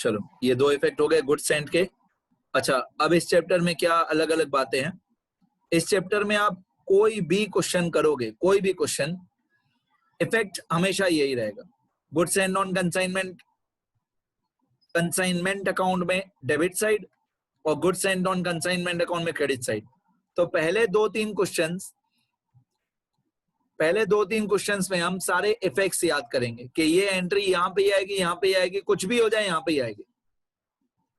चलो ये दो इफेक्ट हो गए गुड्स एंड के। अच्छा, अब इस चैप्टर में क्या अलग अलग बातें हैं। इस चैप्टर में आप कोई भी क्वेश्चन करोगे, कोई भी क्वेश्चन, इफेक्ट हमेशा यही रहेगा। Goods and non consignment, consignment account में डेबिट साइड और goods and non consignment account में क्रेडिट साइड। तो पहले दो तीन क्वेश्चंस में हम सारे इफेक्ट्स याद करेंगे कि ये एंट्री यहाँ पे आएगी, यहाँ पे आएगी, कुछ भी हो जाए यहाँ पे आएगी।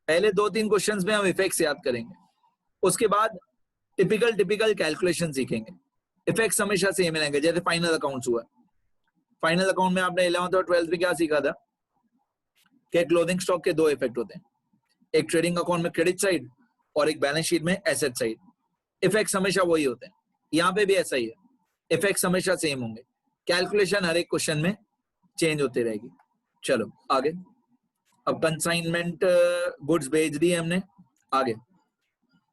पहले दो तीन क्वेश्चंस में हम इफेक्ट्स याद करेंगे। उसके बाद टिपिकल कैलकुलेशन सीखेंगे। इफेक्ट्स हमेशा सेम रहेंगे। जैसे फाइनल अकाउंट्स हुआ, फाइनल अकाउंट में आपने 11th और 12th में क्या सीखा था कि क्लोजिंग स्टॉक के दो इफेक्ट होते हैं, एक ट्रेडिंग अकाउंट में क्रेडिट साइड और एक बैलेंस शीट में एसेट साइड। इफेक्ट्स हमेशा वही होते हैं, यहाँ पे भी ऐसा ही है। इफेक्ट्स हमेशा सेम होंगे, कैलकुलेशन हर एक क्वेश्चन में चेंज होती रहेगी। चलो आगे। अब कंसाइनमेंट गुड्स भेज दी हमने, आगे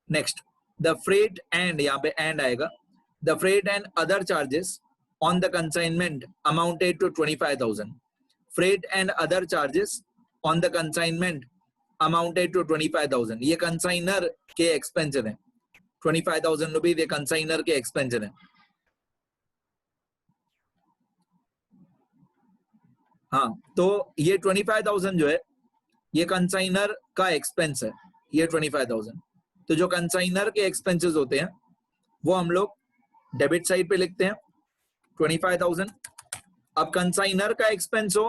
नेक्स्ट द फ्रेट एंड, यहाँ पे एंड आएगा। The freight and other charges on the consignment amounted to 25,000। Freight and other charges on the consignment amounted to 25,000। ये कंसाइनर के एक्सपेंसेस हैं। 25,000 रुपीज ये कंसाइनर के एक्सपेंसेस हैं। हाँ, तो ये 25,000 जो है ये कंसाइनर का एक्सपेंस है, ये 25,000। तो जो कंसाइनर के एक्सपेंसेस होते हैं वो हम लोग डेबिट साइड पे लिखते हैं 25,000। अब कंसाइनर का एक्सपेंस हो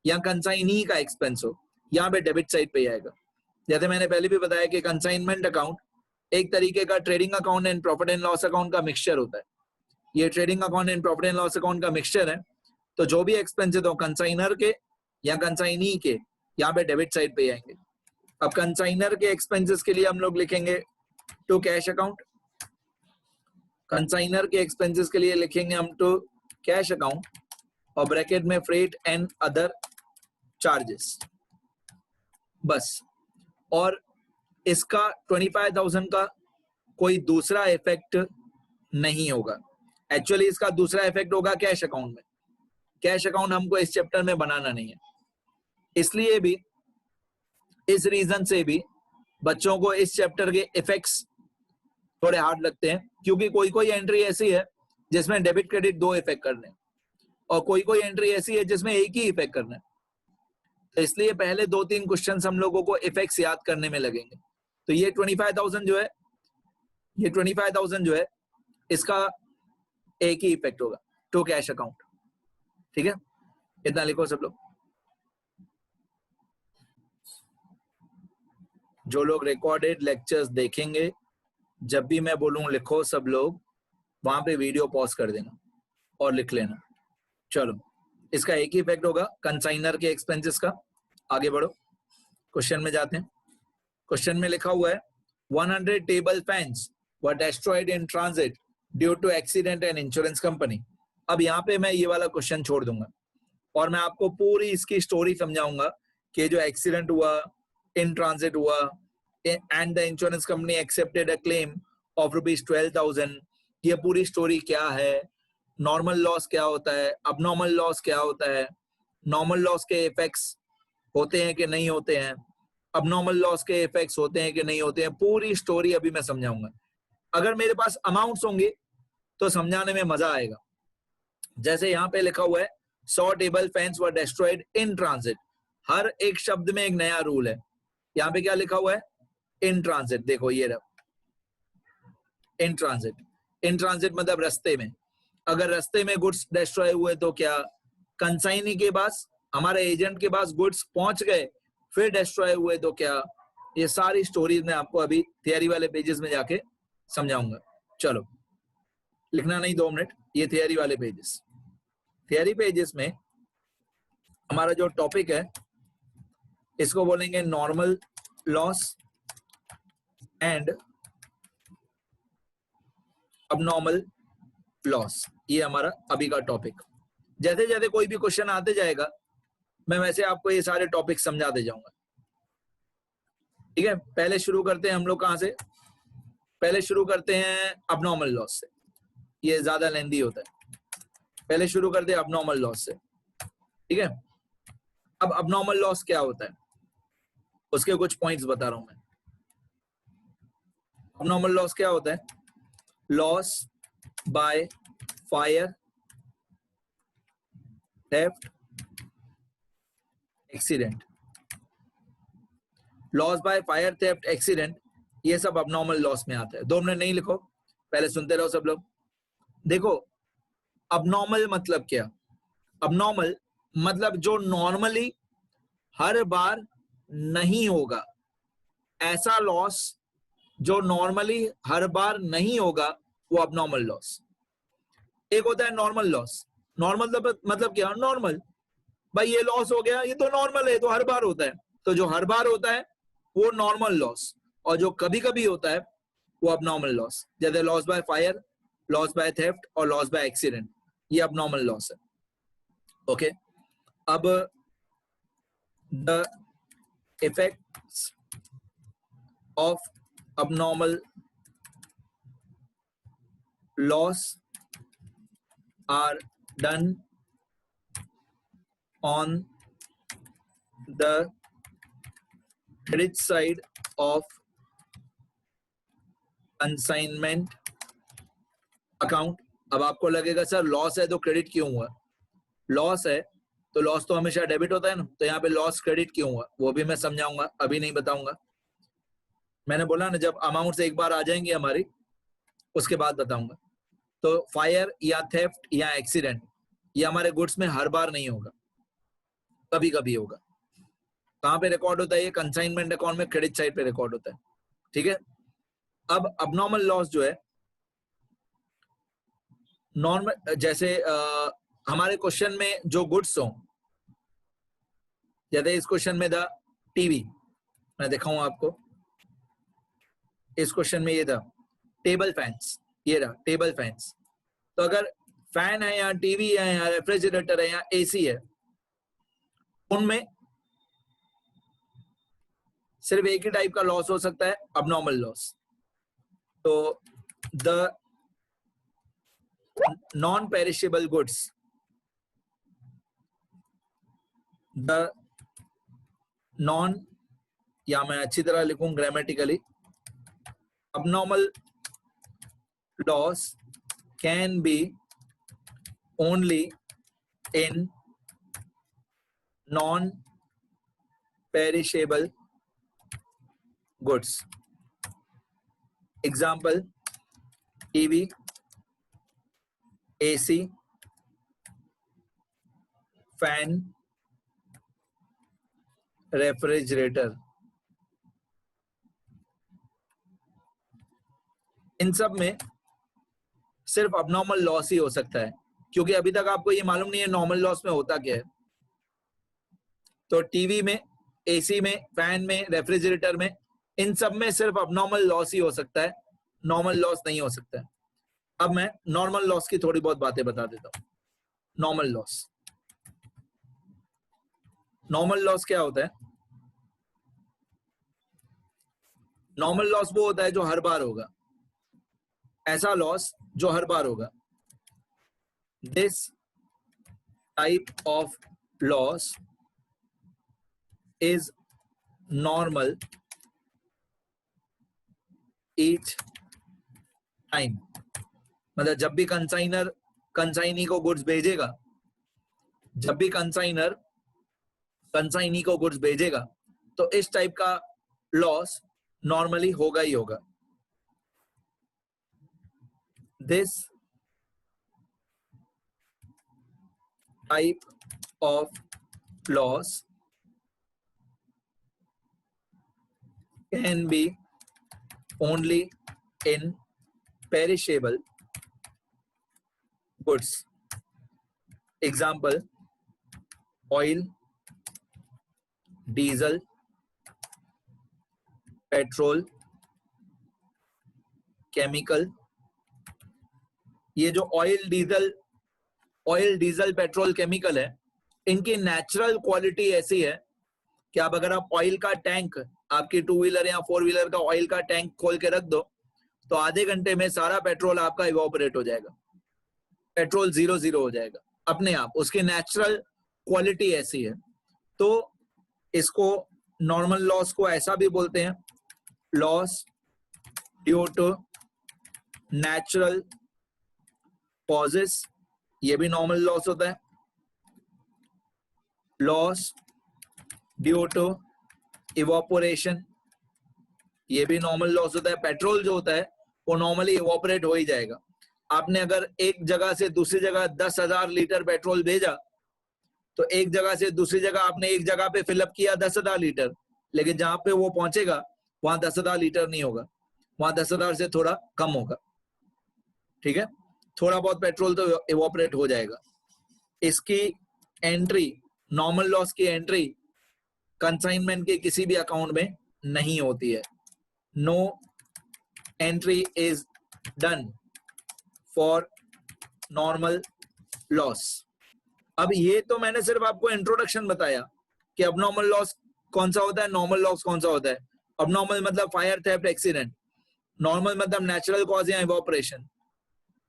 या कंसाइनी का एक्सपेंस हो, यहाँ पे डेबिट साइड पे ही आएगा। जैसे मैंने पहले भी बताया कि कंसाइनमेंट अकाउंट एक तरीके का trading account and profit and loss account का मिक्सचर होता है। ये trading account and profit and loss account का मिक्सचर है। तो जो भी एक्सपेंसेस हो कंसाइनर के या कंसाइनी के, यहाँ पे डेबिट साइड पे आएंगे। अब कंसाइनर के एक्सपेंसेस के लिए हम लोग लिखेंगे टू कैश अकाउंट, कंसाइनर के एक्सपेंसेस के लिए लिखेंगे हम टू कैश अकाउंट और ब्रैकेट में फ्रेट एंड अदर चार्जेस, बस। और इसका 25,000 का कोई दूसरा इफेक्ट नहीं होगा। एक्चुअली इसका दूसरा इफेक्ट होगा कैश अकाउंट में। कैश अकाउंट हमको इस चैप्टर में बनाना नहीं है, इसलिए भी, इस रीजन से भी बच्चों को इस चैप्टर के इफेक्ट्स थोड़े हार्ड लगते हैं, क्योंकि कोई कोई एंट्री ऐसी है जिसमें डेबिट क्रेडिट दो इफेक्ट करने हैं और कोई कोई एंट्री ऐसी है जिसमें एक ही इफेक्ट करना है। तो इसलिए पहले दो तीन क्वेश्चंस हम लोगों को इफेक्ट्स याद करने में लगेंगे। तो ये 25,000 जो है, ये 25,000 जो है इसका एक ही इफेक्ट होगा टू कैश अकाउंट। ठीक है, इतना लिखो सब लोग। जो लोग रिकॉर्डेड लेक्चर्स देखेंगे, जब भी मैं बोलूं लिखो सब लोग, वहां पे वीडियो पॉज कर देना और लिख लेना। चलो, इसका एक ही इफेक्ट होगा कंसाइनर के एक्सपेंसेस का। आगे बढ़ो, क्वेश्चन में जाते हैं। क्वेश्चन में लिखा हुआ है 100 table fans were destroyed in transit due to accident and insurance company. अब यहाँ पे मैं ये वाला क्वेश्चन छोड़ दूंगा और मैं आपको पूरी इसकी स्टोरी समझाऊंगा कि जो एक्सीडेंट हुआ, इन ट्रांजिट हुआ and the insurance company accepted a claim of ₹12,000। ये पूरी स्टोरी क्या है, नॉर्मल लॉस क्या होता है, अबनॉर्मल लॉस क्या होता है, नॉर्मल लॉस के इफेक्ट्स होते हैं कि नहीं होते हैं, अबनॉर्मल लॉस के इफेक्ट्स होते हैं कि नहीं होते हैं, पूरी स्टोरी अभी मैं समझाऊंगा। अगर मेरे पास अमाउंट्स होंगे तो समझाने में मजा आएगा। जैसे यहाँ पे लिखा हुआ है 100 table fans were destroyed in transit. हर एक शब्द में एक नया रूल है। यहाँ पे क्या लिखा हुआ है, इन ट्रांजिट। देखो ये रहा इन ट्रांजिट। इन ट्रांजिट मतलब रास्ते में। अगर रास्ते में गुड्स डिस्ट्रॉय हुए तो क्या कंसाइनी के पास, हमारे एजेंट के पास गुड्स पहुंच गए फिर डिस्ट्रॉय हुए तो क्या, ये सारी स्टोरीज में आपको अभी थियरी वाले पेजेस में जाके समझाऊंगा। चलो लिखना नहीं 2 मिनट, ये थियरी वाले पेजेस। थियरी पेजेस में हमारा जो टॉपिक है इसको बोलेंगे normal loss and abnormal loss. ये हमारा अभी का टॉपिक। जैसे जैसे कोई भी क्वेश्चन आते जाएगा मैं वैसे आपको ये सारे टॉपिक समझाते जाऊंगा। ठीक है, पहले शुरू करते हैं हम लोग कहां से, पहले शुरू करते हैं अबनॉर्मल लॉस से। ये ज्यादा लेंदी होता है, पहले शुरू करते हैं अबनॉर्मल लॉस से। ठीक है, अब अबनॉर्मल लॉस क्या होता है। उसके कुछ पॉइंट्स बता रहा हूं मैं। abnormal लॉस क्या होता है? Loss by fire, theft, accident. Loss by fire, theft, accident, ये सब abnormal लॉस में आता है। 2 मिनट नहीं लिखो, पहले सुनते रहो सब लोग। देखो abnormal मतलब क्या? abnormal मतलब जो नॉर्मली हर बार नहीं होगा, ऐसा लॉस जो नॉर्मली हर बार नहीं होगा, वो abnormal लॉस। एक होता है नॉर्मल लॉस। नॉर्मल मतलब क्या? नॉर्मल, भाई ये लॉस हो गया, ये तो नॉर्मल है, तो हर बार होता है। तो जो हर बार होता है वो नॉर्मल लॉस, और जो कभी कभी होता है वो abnormal लॉस। जैसे loss by fire, loss by theft और लॉस बाय एक्सीडेंट, ये abnormal लॉस है। ओके, अब the effects of abnormal loss are done on the credit side of consignment account। अब आपको लगेगा सर लॉस है तो क्रेडिट क्यों हुआ? लॉस है तो लॉस तो हमेशा डेबिट होता है ना, तो यहाँ पे लॉस क्रेडिट क्यों हुआ वो भी मैं समझाऊंगा, अभी नहीं बताऊंगा। मैंने बोला ना जब अमाउंट एक बार आ जाएंगी हमारी, उसके बाद बताऊंगा। तो फायर या थेफ्ट या एक्सीडेंट, ये हमारे गुड्स में हर बार नहीं होगा, कभी कभी होगा। कहाँ पे रिकॉर्ड होता है? ये कंसाइनमेंट अकाउंट में क्रेडिट साइड पे रिकॉर्ड होता है। ठीक है, अब abnormal लॉस जो है नॉर्मल, जैसे हमारे क्वेश्चन में जो गुड्स हो, जैसे इस क्वेश्चन में था टीवी, मैं दिखाऊं आपको। इस क्वेश्चन में ये था टेबल फैंस, ये रहा टेबल फैंस। तो अगर फैन है या टीवी है या रेफ्रिजरेटर है या एसी है, उनमें सिर्फ एक ही टाइप का लॉस हो सकता है, abnormal लॉस। तो the non perishable goods, the non, या मैं अच्छी तरह लिखूं grammatically, abnormal loss can be only in non perishable goods। Example TV, AC, fan, refrigerator, इन सब में सिर्फ abnormal लॉस ही हो सकता है, क्योंकि अभी तक आपको ये मालूम नहीं है नॉर्मल लॉस में होता क्या है। तो टीवी में, एसी में, फैन में, रेफ्रिजरेटर में, इन सब में सिर्फ abnormal लॉस ही हो सकता है, नॉर्मल लॉस नहीं हो सकता है। अब मैं नॉर्मल लॉस की थोड़ी बहुत बातें बता देता हूं। नॉर्मल लॉस, नॉर्मल लॉस क्या होता है? नॉर्मल लॉस वो होता है जो हर बार होगा, ऐसा लॉस जो हर बार होगा। This type of loss is normal each time. मतलब जब भी कंसाइनर कंसाइनी को गुड्स भेजेगा, जब भी कंसाइनर कंसाइनी को गुड्स भेजेगा, तो इस टाइप का लॉस नॉर्मली होगा ही होगा। This type of loss can be only in perishable goods। Example oil, diesel, petrol, chemical. ये जो ऑयल, डीजल, पेट्रोल, केमिकल है, इनकी नेचुरल क्वालिटी ऐसी है कि आप अगर आप ऑयल का टैंक, आपकी 2 व्हीलर या 4 व्हीलर का ऑयल का टैंक खोल के रख दो, तो आधे घंटे में सारा पेट्रोल आपका इवोपरेट हो जाएगा, पेट्रोल 0 हो जाएगा अपने आप। उसकी नेचुरल क्वालिटी ऐसी है। तो इसको नॉर्मल लॉस को ऐसा भी बोलते हैं, loss due to natural causes, ये भी नॉर्मल लॉस होता है। लॉस ड्यू टू इवोपोरेशन, ये भी नॉर्मल लॉस होता है। पेट्रोल जो होता है वो नॉर्मली इवोपरेट हो ही जाएगा। आपने अगर एक जगह से दूसरी जगह 10,000 लीटर पेट्रोल भेजा, तो एक जगह से दूसरी जगह आपने एक जगह पे फिलअप किया 10,000 लीटर, लेकिन जहां पे वो पहुंचेगा वहां 10,000 लीटर नहीं होगा, वहां 10,000 से थोड़ा कम होगा। ठीक है, थोड़ा बहुत पेट्रोल तो इवोपरेट हो जाएगा। इसकी एंट्री, नॉर्मल लॉस की एंट्री कंसाइनमेंट के किसी भी अकाउंट में नहीं होती है। No entry is done for normal loss. अब ये तो मैंने सिर्फ आपको इंट्रोडक्शन बताया कि अबनॉर्मल लॉस कौन सा होता है, नॉर्मल लॉस कौन सा होता है। अबनॉर्मल मतलब फायर, थेफ्ट, एक्सीडेंट। नॉर्मल मतलब नेचुरल कॉज या इवोपरेशन।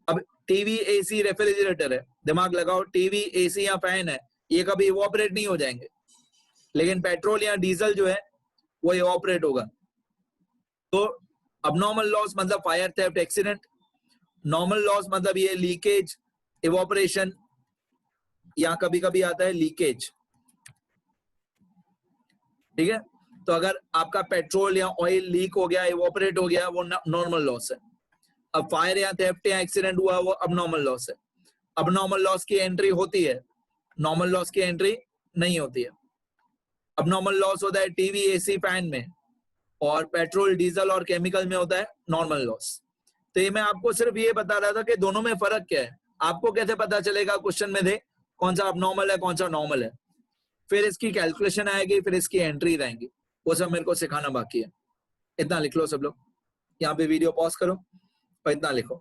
अब टीवी, एसी, रेफ्रिजरेटर है, दिमाग लगाओ, टीवी, एसी या फैन है, ये कभी इवोपरेट नहीं हो जाएंगे, लेकिन पेट्रोल या डीजल जो है वो इवोपरेट होगा। तो अबनॉर्मल लॉस मतलब fire, theft, accident. Normal loss मतलब ये लीकेज, इवोपरेशन, या कभी कभी आता है लीकेज। ठीक है, तो अगर आपका पेट्रोल या ऑयल लीक हो गया, इवोपरेट हो गया, वो नॉर्मल लॉस है। अब फायर या थेफ्ट या एक्सीडेंट हुआ, वो अबनॉर्मल लॉस है। अबनॉर्मल लॉस की एंट्री होती है, नॉर्मल लॉस की एंट्री नहीं होती है। अबनॉर्मल लॉस होता है टीवी, एसी, फैन में, और पेट्रोल, डीजल और केमिकल में होता है नॉर्मल लॉस। तो ये मैं आपको सिर्फ ये बता रहा था कि दोनों में फर्क क्या है। आपको कैसे पता चलेगा क्वेश्चन में दे कौन सा अबनॉर्मल है, कौन सा नॉर्मल है। फिर इसकी कैलकुलेशन आएगी, फिर इसकी एंट्री रहेंगी, वो सब मेरे को सिखाना बाकी है। इतना लिख लो सब लोग, यहाँ पे वीडियो पॉज करो और इतना लिखो।